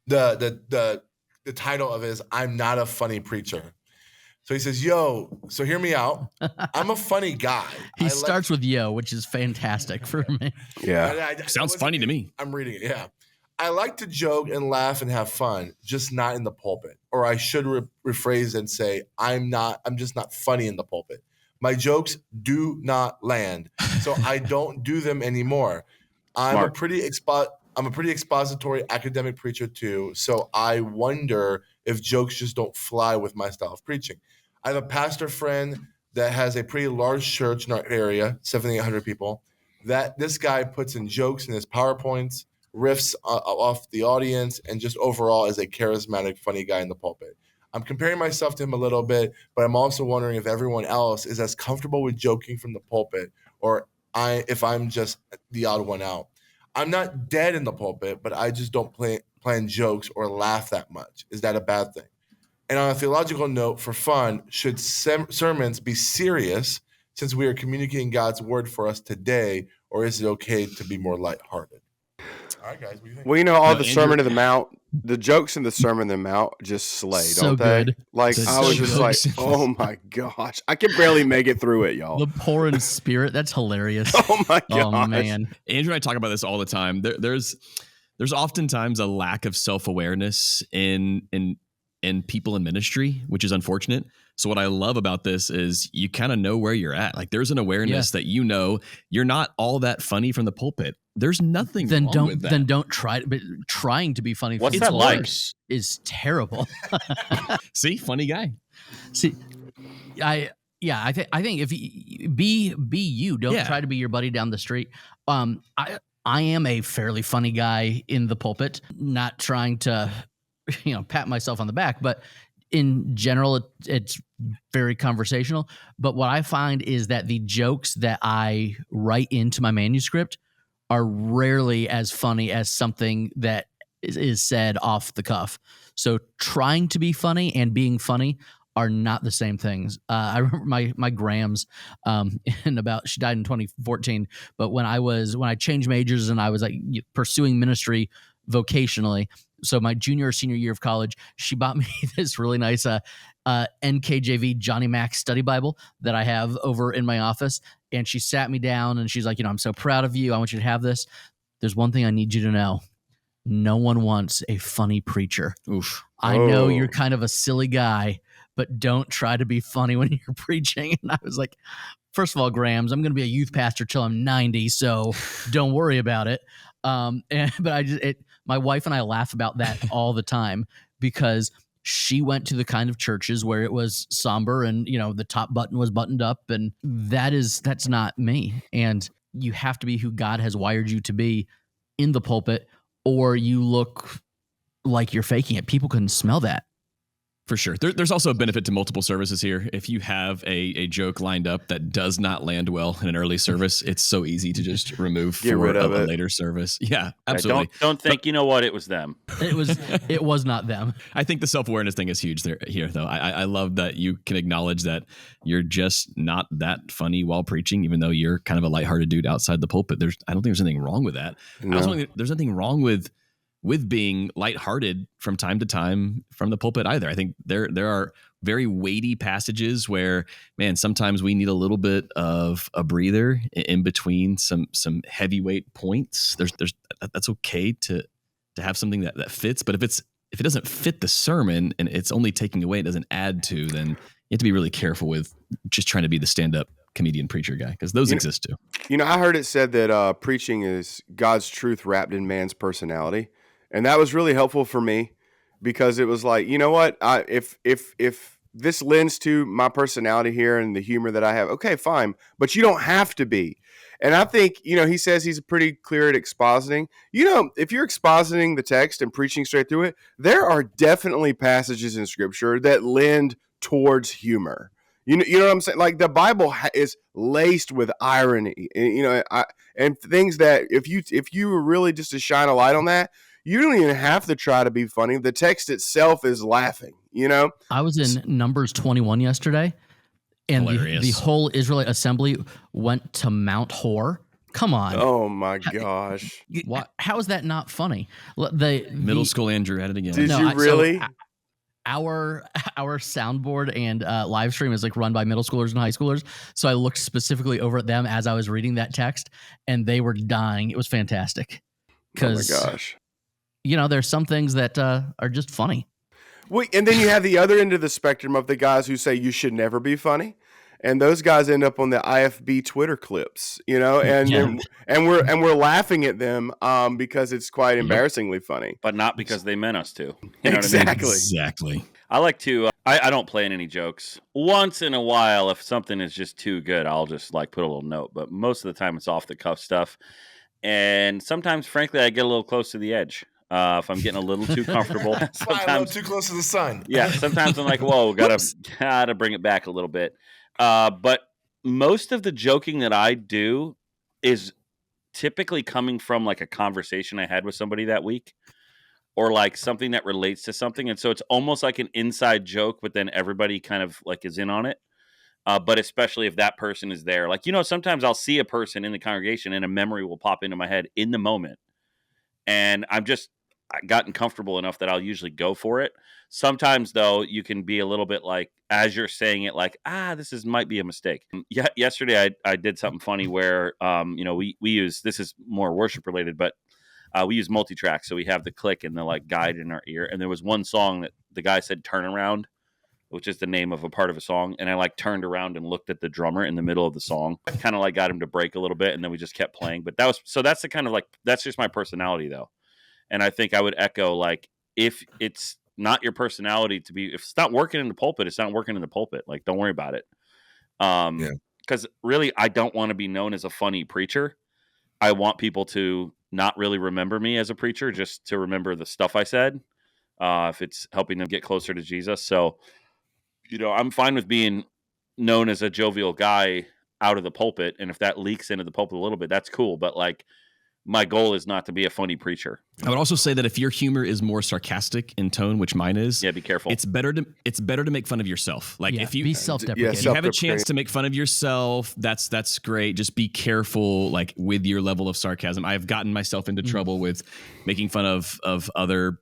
the title of it is I'm Not a Funny Preacher. So he says, yo, so hear me out. I'm a funny guy. He starts with yo, which is fantastic for me. Yeah. Sounds funny to me. I'm reading it. Yeah. I like to joke and laugh and have fun, just not in the pulpit. Or I should rephrase and say, I'm just not funny in the pulpit. My jokes do not land, so I don't do them anymore. I'm a pretty expository academic preacher too, so I wonder if jokes just don't fly with my style of preaching. I have a pastor friend that has a pretty large church in our area, 700-800 people, that this guy puts in jokes in his PowerPoints, riffs off the audience, and just overall is a charismatic, funny guy in the pulpit. I'm comparing myself to him a little bit, but I'm also wondering if everyone else is as comfortable with joking from the pulpit or if I'm just the odd one out. I'm not dead in the pulpit, but I just don't plan jokes or laugh that much. Is that a bad thing? And on a theological note, for fun, should sermons be serious since we are communicating God's word for us today, or is it okay to be more lighthearted? All right, guys, what do you think? Well, you know, the Sermon on the Mount, the jokes in the Sermon on the Mount just slay, So don't they? good. Like, I was just like, oh my gosh. I can barely make it through it, y'all. The poor in spirit, that's hilarious. Oh my gosh. Oh, man. Andrew and I talk about this all the time. There's oftentimes a lack of self-awareness in people in ministry, which is unfortunate. So what I love about this is you kind of know where you're at. Like there's an awareness that you know you're not all that funny from the pulpit. There's nothing wrong with that. Then don't try. But trying to be funny. What's that like? Is terrible. See, funny guy. See, I think if you, be you, don't try to be your buddy down the street. I am a fairly funny guy in the pulpit, not trying to, pat myself on the back, but in general, it's very conversational. But what I find is that the jokes that I write into my manuscript are rarely as funny as something that is said off the cuff. So trying to be funny and being funny are not the same things. I remember my Grams, she died in 2014. But when I changed majors and I was like pursuing ministry vocationally, so my junior or senior year of college, she bought me this really nice NKJV Johnny Mac study Bible that I have over in my office. And she sat me down and she's like, I'm so proud of you. I want you to have this. There's one thing I need you to know. No one wants a funny preacher. Oof. I know you're kind of a silly guy, but don't try to be funny when you're preaching. And I was like, first of all, Grams, I'm going to be a youth pastor till I'm 90, so don't worry about it. My wife and I laugh about that all the time because she went to the kind of churches where it was somber and, the top button was buttoned up, and that's not me. And you have to be who God has wired you to be in the pulpit, or you look like you're faking it. People can smell that. For sure. There's also a benefit to multiple services here. If you have a joke lined up that does not land well in an early service, it's so easy to just remove Get rid of a it. later service. Yeah, absolutely. Don't think it was them. It was not them. I think the self-awareness thing is huge here, though. I love that you can acknowledge that you're just not that funny while preaching, even though you're kind of a lighthearted dude outside the pulpit. I don't think there's anything wrong with that. No. I don't think there's anything wrong with being lighthearted from time to time from the pulpit either. I think there are very weighty passages where, man, sometimes we need a little bit of a breather in between some heavyweight points. That's okay to have something that fits. But if it doesn't fit the sermon and it's only taking away, it doesn't add to, then you have to be really careful with just trying to be the stand-up comedian preacher guy, because those exist too. I heard it said that preaching is God's truth wrapped in man's personality. And that was really helpful for me because it was like, you know what? If this lends to my personality here and the humor that I have, okay, fine. But you don't have to be. And I think, he says he's pretty clear at expositing. If you're expositing the text and preaching straight through it, there are definitely passages in Scripture that lend towards humor. You know what I'm saying? Like the Bible is laced with irony, and things that if you were really just to shine a light on that, you don't even have to try to be funny. The text itself is laughing, I was in Numbers 21 yesterday, and the whole Israelite assembly went to Mount Hor Come on. Oh my gosh! How is that not funny? Middle school Andrew at it again. Did you really? Our soundboard and live stream is like run by middle schoolers and high schoolers. So I looked specifically over at them as I was reading that text, and they were dying. It was fantastic. Oh my gosh! There's some things that are just funny. Wait, and then you have the other end of the spectrum of the guys who say you should never be funny. And those guys end up on the IFB Twitter clips, and we're laughing at them because it's quite embarrassingly funny, but not because they meant us to. You know exactly. What I mean? Exactly. I like to. I don't plan any jokes. Once in a while, if something is just too good, I'll just like put a little note. But most of the time, it's off the cuff stuff. And sometimes, frankly, I get a little close to the edge. If I'm getting a little too comfortable, sometimes a little too close to the sun. Yeah, sometimes I'm like, whoa, gotta bring it back a little bit. But most of the joking that I do is typically coming from like a conversation I had with somebody that week, or like something that relates to something. And so it's almost like an inside joke, but then everybody kind of like is in on it. But especially if that person is there, like, sometimes I'll see a person in the congregation and a memory will pop into my head in the moment. And I've gotten comfortable enough that I'll usually go for it. Sometimes, though, you can be a little bit like, as you're saying it, like, might be a mistake. Yesterday, I did something funny where, we use, this is more worship related, but we use multi-track. So we have the click and the like guide in our ear. And there was one song that the guy said, "Turn Around," which is the name of a part of a song. And I like turned around and looked at the drummer in the middle of the song. I kind of like got him to break a little bit. And then we just kept playing. But that's the kind of like, that's just my personality, though. And I think I would echo, like, if it's not your personality if it's not working in the pulpit, it's not working in the pulpit. Like, don't worry about it. Because really, I don't want to be known as a funny preacher. I want people to not really remember me as a preacher, just to remember the stuff I said, if it's helping them get closer to Jesus. So, I'm fine with being known as a jovial guy out of the pulpit. And if that leaks into the pulpit a little bit, that's cool. But like, my goal is not to be a funny preacher. I would also say that if your humor is more sarcastic in tone, which mine is, be careful. It's better to make fun of yourself. Like if you be self-deprecating. If you have a chance to make fun of yourself, that's great. Just be careful, like with your level of sarcasm. I've gotten myself into trouble with making fun of other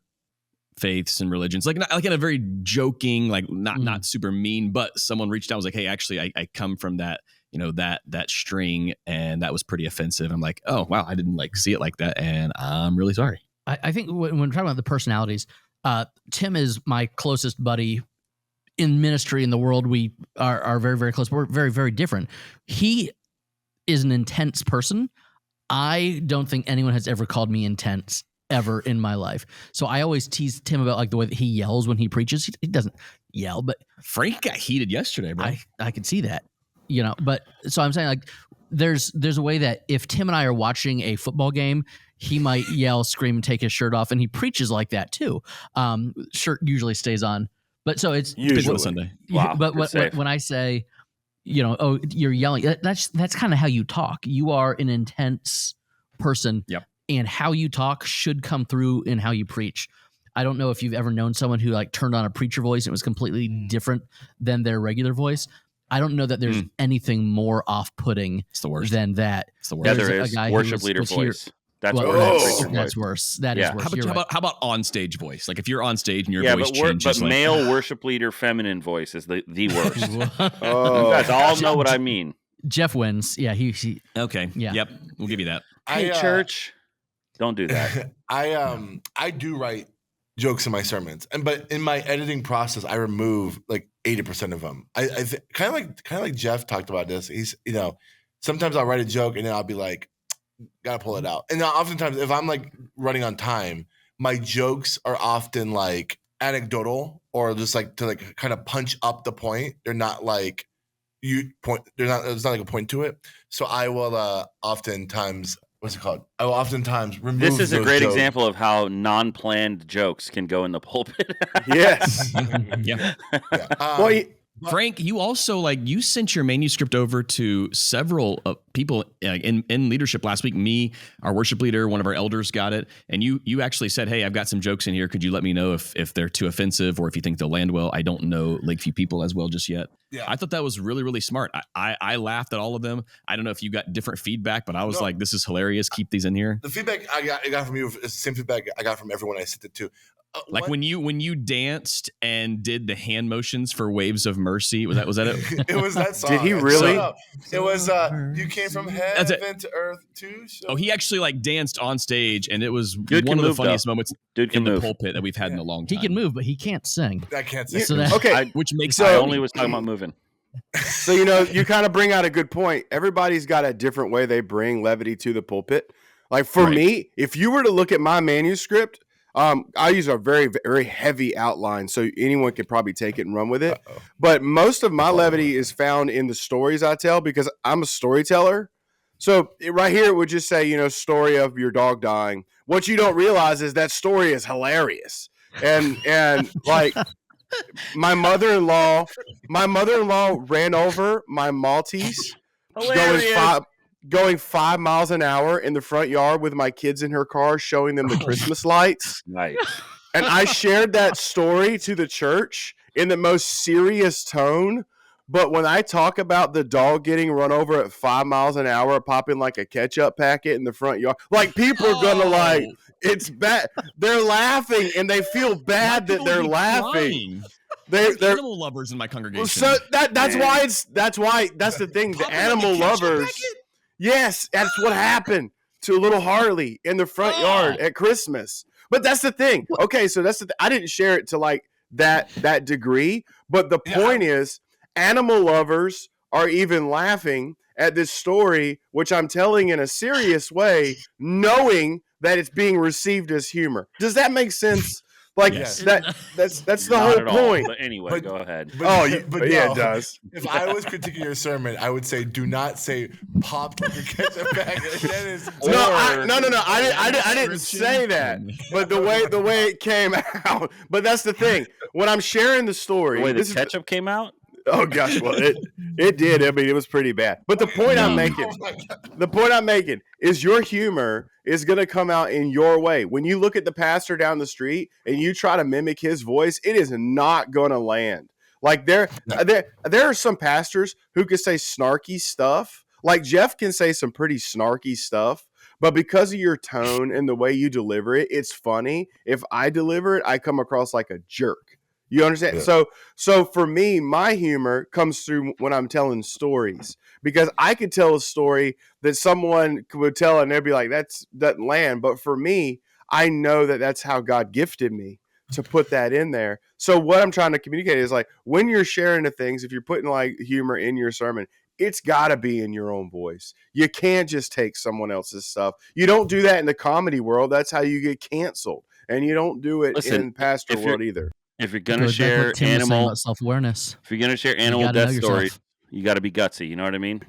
faiths and religions, like in a very joking, like not super mean, but someone reached out and was like, "Hey, actually, I come from that." That string, and that was pretty offensive. I'm like, oh wow, I didn't like see it like that, and I'm really sorry. I think when we're talking about the personalities, Tim is my closest buddy in ministry in the world. We are very, very close. We're very, very different. He is an intense person. I don't think anyone has ever called me intense ever in my life. So I always tease Tim about like the way that he yells when he preaches. He doesn't yell, but Frank got heated yesterday, bro. I could see that. But so I'm saying like there's a way that if Tim and I are watching a football game, he might yell, scream, and take his shirt off, and he preaches like that too. Shirt usually stays on, but so it's usually Sunday. Wow, but when I say, oh, you're yelling, that's kind of how you talk. You are an intense person, and how you talk should come through in how you preach. I don't know if you've ever known someone who like turned on a preacher voice and it was completely different than their regular voice. I don't know that there's anything more off-putting than that. It's the worst. Yeah, there is. Worship leader voice. That's worse. That's worse. That is worse. How about on-stage voice? Like if you're on stage and your voice changes. But male worship leader feminine voice is the worst. You guys all know what I mean. Jeff wins. Yeah, he okay. Yeah. Yep. We'll give you that. Hey, church. Don't do that. I do write jokes in my sermons, but in my editing process, I remove like 80% of them. I kind of like Jeff talked about this. He's sometimes I'll write a joke and then I'll be like, gotta pull it out. And now oftentimes if I'm like running on time, my jokes are often like anecdotal or just like to like kind of punch up the point. They're not like there's not like a point to it. So I will oftentimes. What's it called? I will oftentimes remove. This is a great example of how non-planned jokes can go in the pulpit. Yes. Yeah. Frank, you also you sent your manuscript over to several people in leadership last week. Me, our worship leader, one of our elders got it, and you actually said, "Hey, I've got some jokes in here. Could you let me know if they're too offensive or if you think they'll land well?" I don't know Lakeview people as well just yet. Yeah. I thought that was really, really smart. I laughed at all of them. I don't know if you got different feedback, but I was like, "This is hilarious. Keep these in here." The feedback I got from you is the same feedback I got from everyone I sent it to. When you danced and did the hand motions for Waves of Mercy, was that it? It was that song. Did he really? It was you came from heaven to earth to show. Oh, he actually danced on stage, and it was Dude one of the move, funniest though. moments Dude in can the move. pulpit that we've had in a long time. He can move, but he can't sing. I can't say. So that, Okay, which makes I it only was talking about moving. so you kind of bring out a good point. Everybody's got a different way they bring levity to the pulpit. Like for me, if you were to look at my manuscript, I use a very, very heavy outline, so anyone could probably take it and run with it. Uh-oh. But most of my levity is found in the stories I tell because I'm a storyteller. So right here, it would just say, story of your dog dying. What you don't realize is that story is hilarious. And like my mother-in-law ran over my Maltese going 5 miles an hour in the front yard with my kids in her car, showing them the Christmas lights. Nice. And I shared that story to the church in the most serious tone. But when I talk about the dog getting run over at 5 miles an hour, popping like a ketchup packet in the front yard, people are gonna it's bad. They're laughing and they feel bad that they're laughing. They're animal lovers in my congregation. So that's the thing. The animal lovers. Yes, that's what happened to little Harley in the front yard at Christmas. But that's the thing. Okay, so that's I didn't share it to that degree. But the point is, animal lovers are even laughing at this story, which I'm telling in a serious way, knowing that it's being received as humor. Does that make sense? That's the Not whole at all, point. but anyway, go ahead. It does. If I was critiquing your sermon, I would say, do not say pop like a ketchup packet. That is No, I didn't say that. But the way it came out. But that's the thing. When I'm sharing the story, The way the ketchup came out? Oh gosh, well it did. I mean, it was pretty bad. But the point I'm making is your humor is going to come out in your way. When you look at the pastor down the street and you try to mimic his voice, it is not going to land. Like there are some pastors who can say snarky stuff. Like Jeff can say some pretty snarky stuff, but because of your tone and the way you deliver it, it's funny. If I deliver it, I come across like a jerk. You understand? Yeah. So for me, my humor comes through when I'm telling stories, because I could tell a story that someone would tell and they'd be like, that doesn't land. But for me, I know that that's how God gifted me to put that in there. So what I'm trying to communicate is when you're sharing the things, if you're putting humor in your sermon, it's got to be in your own voice. You can't just take someone else's stuff. You don't do that in the comedy world. That's how you get canceled. And you don't do it in pastor world either. If you're gonna share animal self-awareness, if you're gonna share animal death stories, you got to be gutsy. You know what I mean?